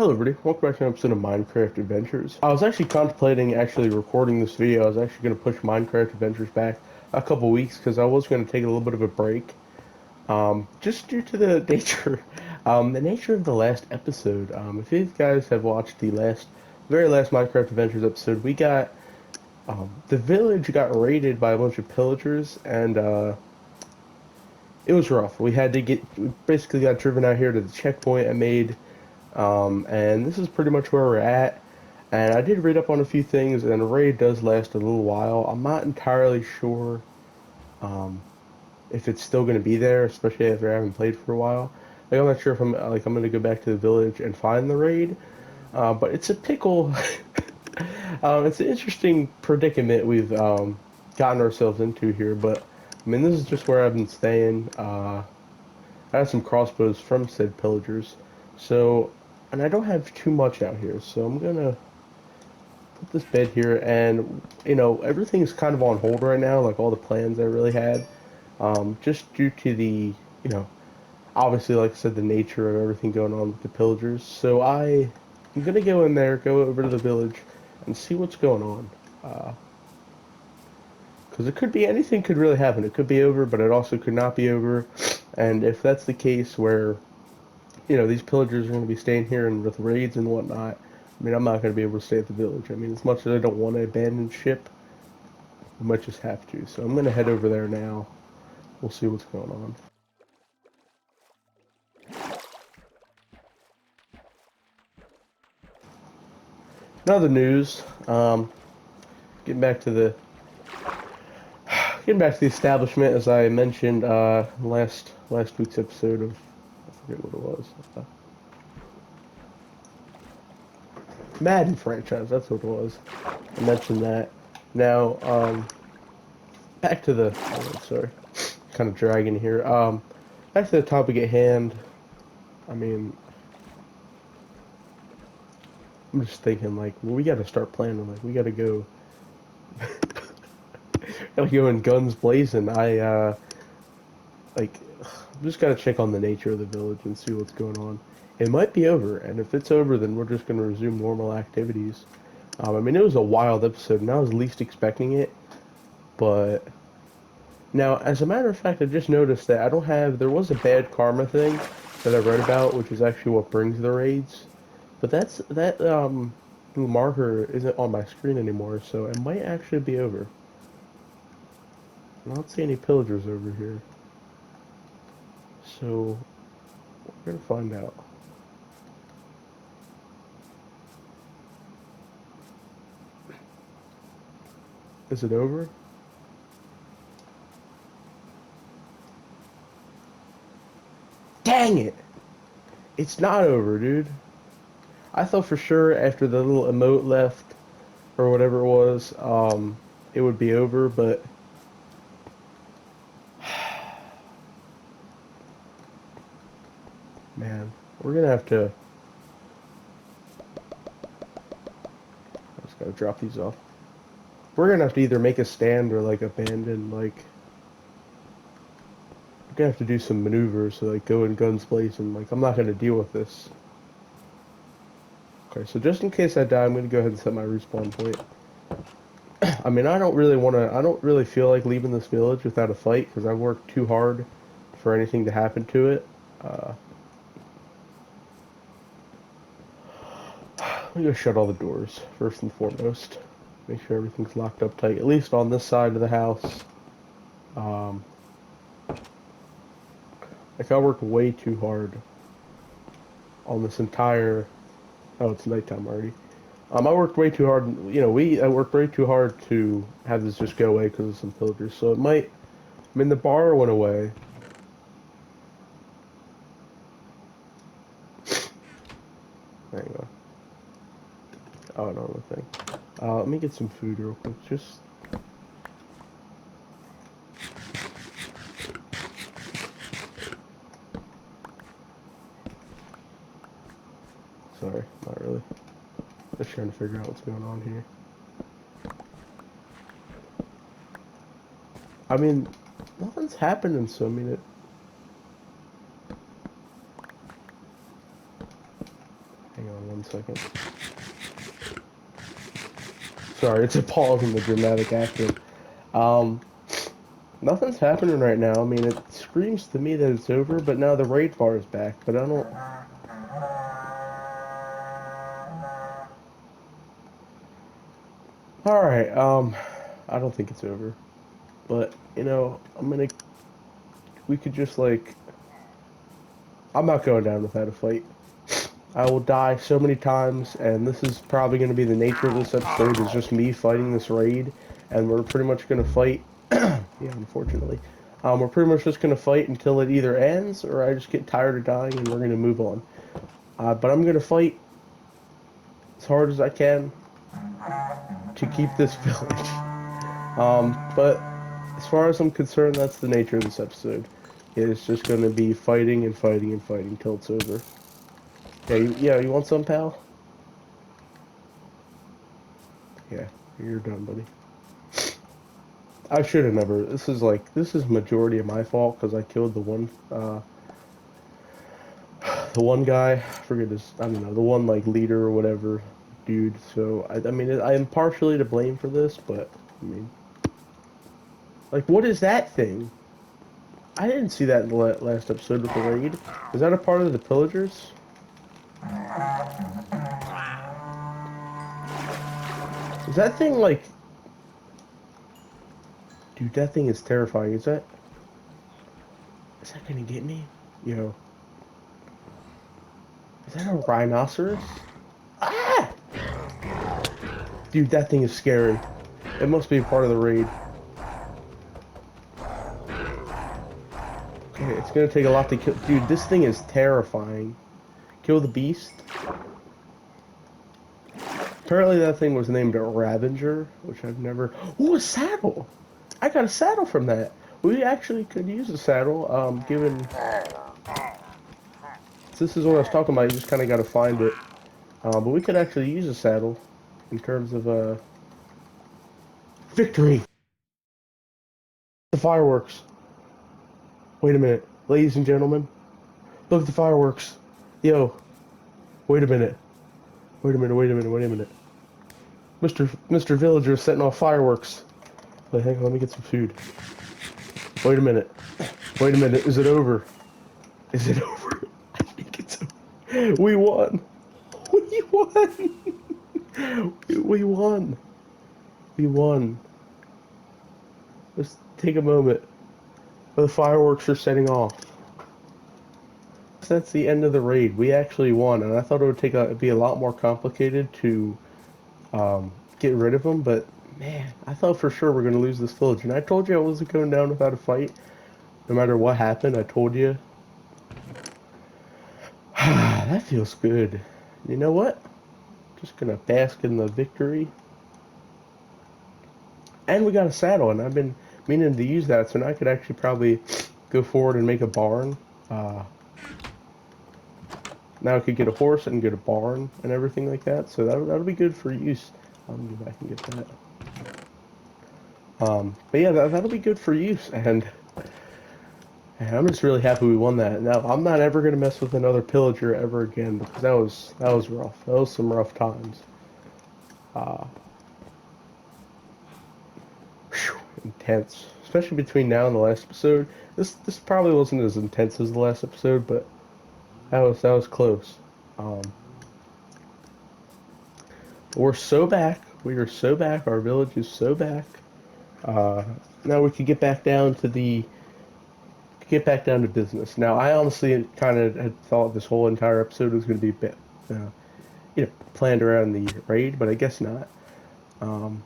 Hello everybody, welcome back to an episode of Minecraft Adventures. I was actually contemplating recording this video. I was actually going to push Minecraft Adventures back a couple weeks because I was going to take a little bit of a break. Just due to the nature of the last episode. If you guys have watched the very last Minecraft Adventures episode, the village got raided by a bunch of pillagers and, it was rough. We basically got driven out here to the checkpoint I made. And this is pretty much where we're at. And I did read up on a few things, and the raid does last a little while. I'm not entirely sure um, if it's still going to be there, especially after I haven't played for a while. Like, I'm not sure if I'm going to go back to the village and find the raid. But it's a pickle. It's an interesting predicament we've gotten ourselves into here. But I mean, this is just where I've been staying. I have some crossbows from said pillagers. So, and I don't have too much out here, so I'm gonna put this bed here, and everything's kind of on hold right now, like all the plans I really had, just due to obviously, like I said, the nature of everything going on with the pillagers. So I'm gonna go in there, go over to the village, and see what's going on. Because it could be anything could really happen. It could be over, but it also could not be over. And if that's the case, where these pillagers are going to be staying here and with raids and whatnot. I mean, I'm not going to be able to stay at the village. I mean, as much as I don't want to abandon ship, I might just have to. So I'm going to head over there now. We'll see what's going on. In other news, getting back to the getting back to the establishment, as I mentioned last week's episode of, I forget what it was. Madden franchise, that's what it was. I mentioned that. Now, back to the, sorry, kind of dragging here. Back to the topic at hand. I mean, I'm just thinking, like, well, we got to start planning. Like, we got to go, gotta go in guns blazing. Like, I'm just gotta check on the nature of the village and see what's going on. It might be over, and if it's over, then we're just gonna resume normal activities. I mean, it was a wild episode, and I was least expecting it, but now, as a matter of fact, I just noticed that there was a bad karma thing that I read about, which is actually what brings the raids. But that blue marker isn't on my screen anymore, so it might actually be over. I don't see any pillagers over here. So, we're gonna find out. Is it over? Dang it! It's not over, dude. I thought for sure after the little emote left, or whatever it was, it would be over, but man, we're gonna have to. I just gotta drop these off. We're gonna have to either make a stand or like abandon. Like, we're gonna have to do some maneuvers, so like go in guns blazing. Like, I'm not gonna deal with this. Okay, so just in case I die, I'm gonna go ahead and set my respawn point. I mean, I don't really feel like leaving this village without a fight, because I worked too hard for anything to happen to it. I'm gonna shut all the doors, first and foremost. Make sure everything's locked up tight, at least on this side of the house. Like, I worked way too hard on this entire... Oh, it's nighttime already. I worked way too hard, I worked way too hard to have this just go away because of some pillagers, so it might... I mean, the bar went away. There you go. Oh, another thing. Let me get some food real quick, just... Sorry, not really. Just trying to figure out what's going on here. I mean, nothing's happening, so I mean, Hang on 1 second. Sorry, it's a pause in the dramatic action. Um, Nothing's happening right now. I mean, it screams to me that it's over, but now the raid bar is back. But I don't. All right. I don't think it's over. But you know, We could just like. I'm not going down without a fight. I will die so many times, and this is probably going to be the nature of this episode. Is just me fighting this raid, and we're pretty much going to fight. Yeah, unfortunately. We're pretty much just going to fight until it either ends or I just get tired of dying and we're going to move on. But I'm going to fight as hard as I can to keep this village. But as far as I'm concerned, that's the nature of this episode. It's just going to be fighting and fighting and fighting till it's over. Yeah, you want some, pal? Yeah, you're done, buddy. I should have never. This is majority of my fault because I killed the one guy. I forget his. I don't know, the one like leader or whatever, dude. So I mean, I am partially to blame for this, but I mean, like, what is that thing? I didn't see that in the last episode with the raid. Is that a part of the pillagers? Is that thing like? Dude, that thing is terrifying. Is that gonna get me? Yo. Is that a rhinoceros? Ah! Dude, that thing is scary. It must be a part of the raid. Okay, it's gonna take a lot to kill. Dude, this thing is terrifying. Kill the beast. Apparently that thing was named a Ravager, which I've never... Ooh, a saddle! I got a saddle from that. We actually could use a saddle, given... This is what I was talking about, you just kind of got to find it. But we could actually use a saddle in terms of, victory! The fireworks. Wait a minute. Ladies and gentlemen, look at the fireworks. Yo. Wait a minute. Wait a minute, wait a minute, wait a minute. Mr. Villager is setting off fireworks. Wait, hang on, let me get some food. Wait a minute. Wait a minute, is it over? Is it over? I think it's over. We won! We won! We won! We won. Let's take a moment. The fireworks are setting off. That's the end of the raid. We actually won, and I thought it would be a lot more complicated to get rid of them, but man, I thought for sure we're going to lose this village, and I told you I wasn't going down without a fight. No matter what happened, I told you. That feels good. You know what? Just gonna bask in the victory. And we got a saddle, and I've been meaning to use that, so now I could actually probably go forward and make a barn. Now I could get a horse and get a barn and everything like that, so that'll be good for use. Let me go back and get that. But yeah, that'll be good for use, and I'm just really happy we won that. Now, I'm not ever going to mess with another pillager ever again, because that was rough. That was some rough times. Intense. Especially between now and the last episode. This probably wasn't as intense as the last episode, but that was close. We're so back. We are so back. Our village is so back. Now we can get back down to business. Now, I honestly kind of had thought this whole entire episode was going to be planned around the raid, but I guess not. I don't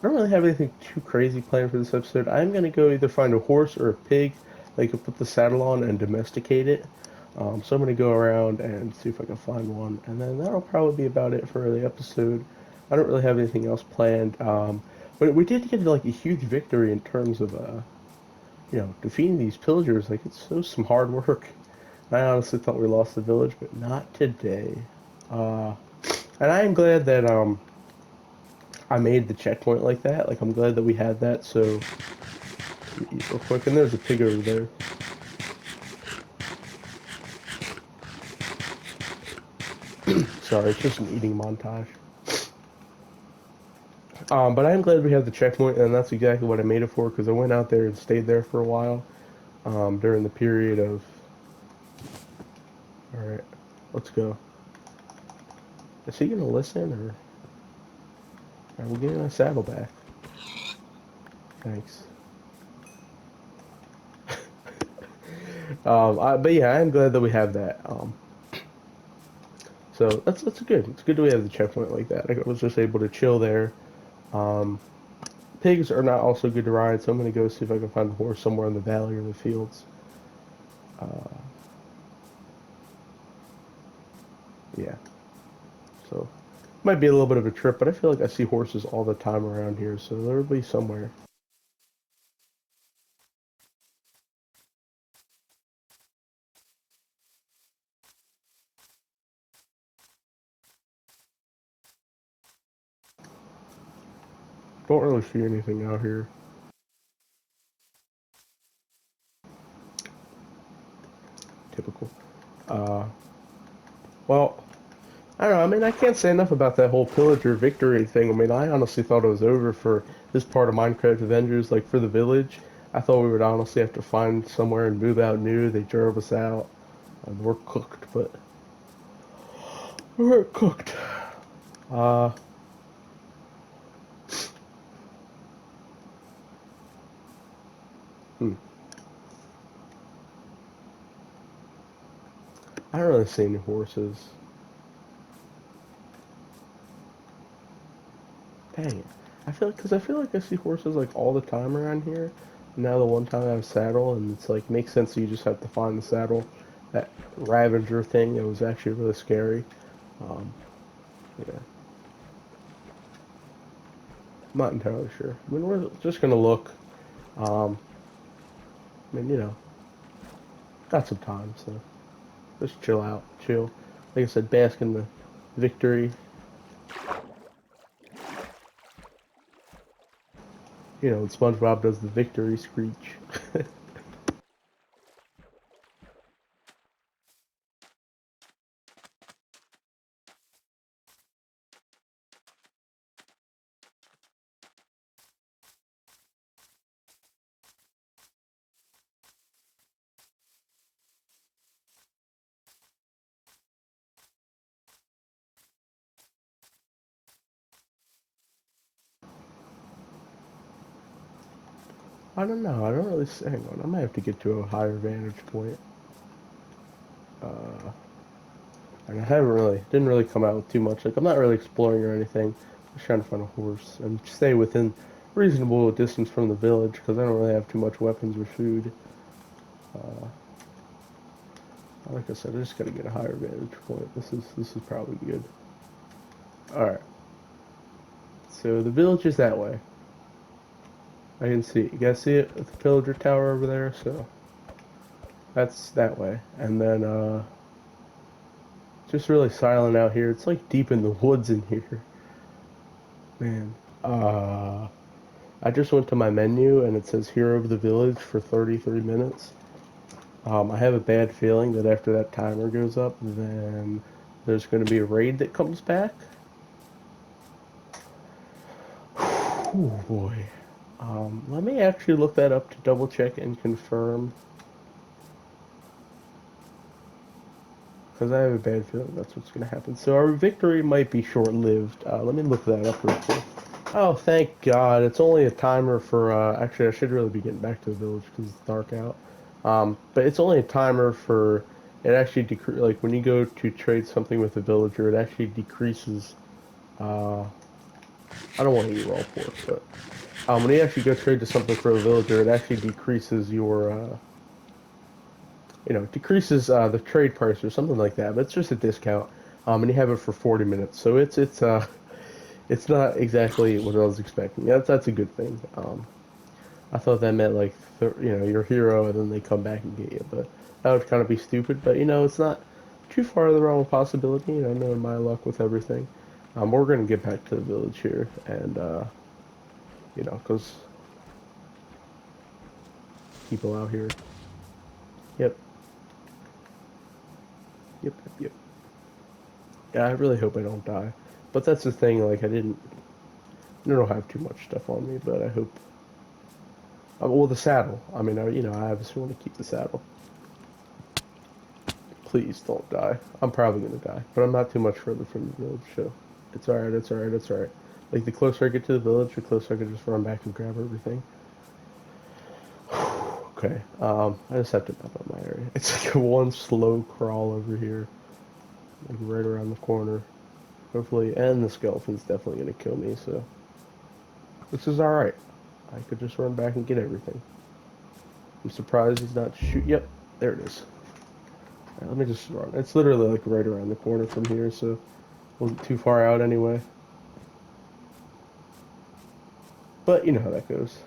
really have anything too crazy planned for this episode. I'm going to go either find a horse or a pig that I can put the saddle on and domesticate it. So I'm going to go around and see if I can find one, and then that'll probably be about it for the episode. I don't really have anything else planned, but we did get like a huge victory in terms of defeating these pillagers. Like, it's some hard work. I honestly thought we lost the village, but not today. And I am glad that I made the checkpoint like that. Like, I'm glad that we had that. So eat real quick, and there's a pig over there. Sorry, it's just an eating montage. But I am glad we have the checkpoint, and that's exactly what I made it for, because I went out there and stayed there for a while during the period of... Alright, let's go. Is he going to listen, or... Alright, we're getting my saddle back. Thanks. But yeah, I am glad that we have that. So that's good. It's good that we have the checkpoint like that. I was just able to chill there. Um, Pigs are not also good to ride, so I'm going to go see if I can find a horse somewhere in the valley or the fields. Yeah. So, might be a little bit of a trip, but I feel like I see horses all the time around here, so there'll be somewhere. Don't really see anything out here. Typical. Uh, well, I don't know. I mean, I can't say enough about that whole pillager victory thing. I mean, I honestly thought it was over for this part of Minecraft Avengers, like for the village. I thought we would honestly have to find somewhere and move out new. They drove us out. And we're cooked, but we're cooked. Uh, hmm. I don't really see any horses. Dang it. I feel like I see horses like all the time around here. Now the one time I have a saddle, and it's like makes sense. So you just have to find the saddle. That Ravager thing, it was actually really scary. Um, yeah, I'm not entirely sure. I mean, we're just gonna look. Um, I mean, got some time, so just chill out, chill. Like I said, bask in the victory. SpongeBob does the victory screech. I don't know. I don't really. Hang on. I might have to get to a higher vantage point. Uh, and I haven't really, didn't really come out with too much. Like, I'm not really exploring or anything. Just trying to find a horse and stay within reasonable distance from the village because I don't really have too much weapons or food. Uh, like I said, I just gotta get a higher vantage point. This is probably good. All right. So the village is that way. I can see it. You guys see it with the pillager tower over there? So that's that way. And then just really silent out here. It's like deep in the woods in here. Man. I just went to my menu and it says Hero of the Village for 33 minutes. I have a bad feeling that after that timer goes up, then there's going to be a raid that comes back. Oh boy. Let me actually look that up to double check and confirm. Because I have a bad feeling that's what's going to happen. So our victory might be short-lived. Let me look that up real quick. Oh, thank God. It's only a timer for, actually, I should really be getting back to the village because it's dark out. But it's only a timer for, it actually, like, when you go to trade something with a villager, it actually decreases, I don't want to eat raw pork, but, when you actually go trade to something for a villager, it actually decreases your, decreases, the trade price or something like that, but it's just a discount. And you have it for 40 minutes, so it's not exactly what I was expecting. That's a good thing. I thought that meant like your hero, and then they come back and get you. But that would kind of be stupid. But it's not too far of the realm of possibility. Knowing my luck with everything. We're gonna get back to the village here, and because people out here. Yep, yep, yep, yep. Yeah, I really hope I don't die. But that's the thing, like, I don't have too much stuff on me, but I hope. Well, the saddle. I mean, I obviously want to keep the saddle. Please don't die. I'm probably gonna die, but I'm not too much further from the village, so it's alright, it's alright, it's alright. Like, the closer I get to the village, the closer I can just run back and grab everything. Okay, I just have to map out my area. It's like a one slow crawl over here, like right around the corner. Hopefully, and the skeleton's definitely gonna kill me, so this is alright. I could just run back and get everything. I'm surprised he's not shoot. Yep, there it is. Right, let me just run. It's literally like right around the corner from here, so wasn't too far out anyway. But you know how that goes.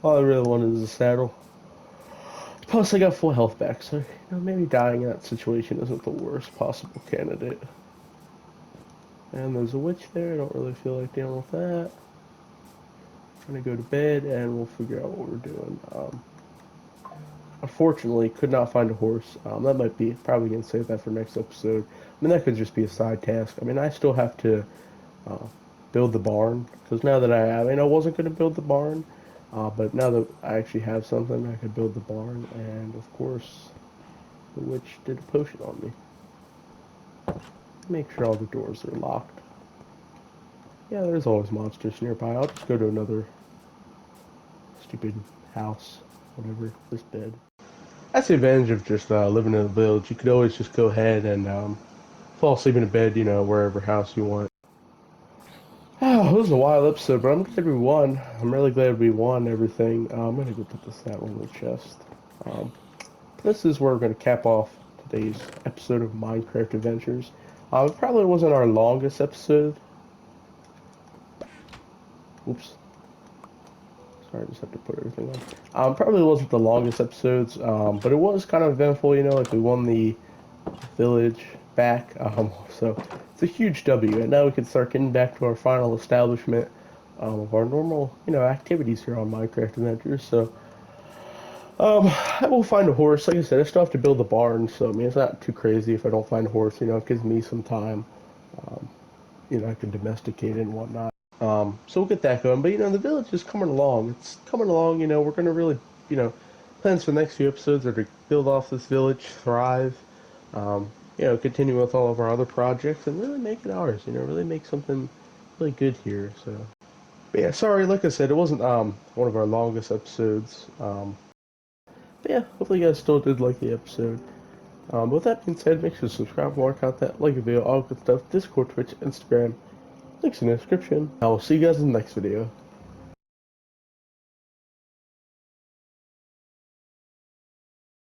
All I really wanted is a saddle. Plus, I got full health back, so maybe dying in that situation isn't the worst possible candidate. And there's a witch there. I don't really feel like dealing with that. I'm gonna go to bed, and we'll figure out what we're doing. Unfortunately, could not find a horse. That might be probably gonna save that for next episode. I mean, that could just be a side task. I mean, I still have to uh, build the barn because now that I mean, I wasn't gonna build the barn, but now that I actually have something, I could build the barn. And of course, the witch did a potion on me. Make sure all the doors are locked. Yeah, there's always monsters nearby. I'll just go to another stupid house, whatever, this bed. That's the advantage of just living in a village. You could always just go ahead and fall asleep in a bed, wherever house you want. Oh, it was a wild episode, but I'm glad we won. I'm really glad we won everything. I'm gonna go put this that one in the chest. Um, this is where we're gonna cap off today's episode of Minecraft Adventures. It probably wasn't our longest episode. Oops. Sorry, I just have to put everything on. Probably wasn't the longest episodes, but it was kind of eventful, like we won the village back, so it's a huge W, and now we can start getting back to our final establishment of our normal, activities here on Minecraft Adventures, so, I will find a horse. Like I said, I still have to build a barn, so, I mean, it's not too crazy if I don't find a horse, it gives me some time, um, I can domesticate it and whatnot. So we'll get that going. But the village is coming along. It's coming along. We're gonna really, plans for the next few episodes are to build off this village, thrive, continue with all of our other projects, and really make it ours. Really make something really good here. So, but yeah, sorry. Like I said, it wasn't one of our longest episodes. But yeah, hopefully you guys still did like the episode. With that being said, make sure to subscribe for more content, like the video, all good stuff. Discord, Twitch, Instagram. Links in the description. I will see you guys in the next video.